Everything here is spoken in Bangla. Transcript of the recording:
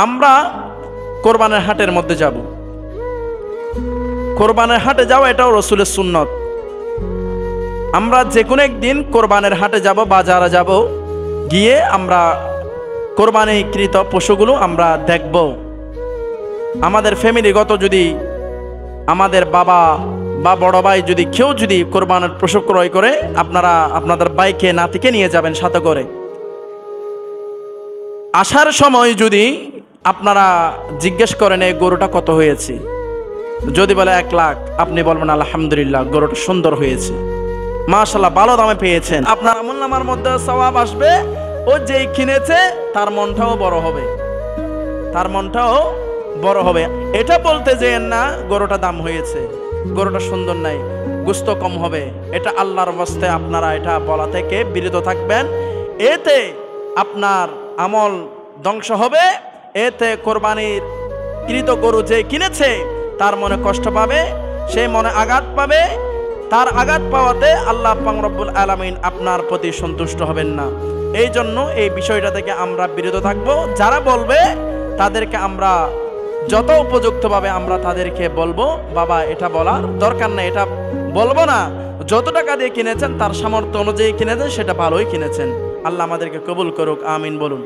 আমরা কোরবানের হাটের মধ্যে যাব। কোরবানের হাটে যাওয়া এটাও রাসূলের সুন্নত। আমরা যে কোনো একদিন কোরবানের হাটে যাব, বাজারে যাব, গিয়ে আমরা কোরবানিকৃত পশুগুলো আমরা দেখব। আমাদের ফ্যামিলিগত যদি আমাদের বাবা বা বড় ভাই যদি কেউ যদি কোরবানের পশু ক্রয় করে, আপনারা আপনাদের ভাইকে নাতিকে নিয়ে যাবেন সাথে করে। আসার সময় যদি আপনারা জিজ্ঞেস করেন এই গরুটা কত হয়েছে, যদি বলে 1 লাখ, আপনি বলবেন আলহামদুলিল্লাহ গরুটা সুন্দর হয়েছে, মাশাআল্লাহ ভালো দামে পেয়েছেন। আপনার আমলনামার মধ্যে সওয়াব আসবে। ও যেই কিনেছে তার মনটাও বড় হবে, তার মনটাও বড় হবে। এটা বলতে যেন না গরুটা দাম হয়েছে, গরুটা সুন্দর নাই, গোশত কম হবে, এটা আল্লাহর ওয়াস্তে আপনারা এটা বলা থেকে বিরত থাকবেন। এতে আপনার আমল ধ্বংস হবে। এতে কোরবানির কৃত গরু যে কিনেছে তার মনে কষ্ট পাবে, সে মনে আঘাত পাবে। তার আঘাত পাওয়াতে আল্লাহ পাক রব্বুল আলামিন আপনার প্রতি সন্তুষ্ট হবেন না। এই জন্য এই বিষয়টা থেকে আমরা বিরত থাকব। যারা বলবে তাদেরকে আমরা যত উপযুক্তভাবে আমরা তাদেরকে বলবো, বাবা এটা বলার দরকার নেই, এটা বলবো না, যত টাকা দিয়ে কিনেছেন তার সামর্থ্য অনুযায়ী কিনেছেন, সেটা ভালোই কিনেছেন। আল্লাহ আমাদেরকে কবুল করুক, আমিন বলুন।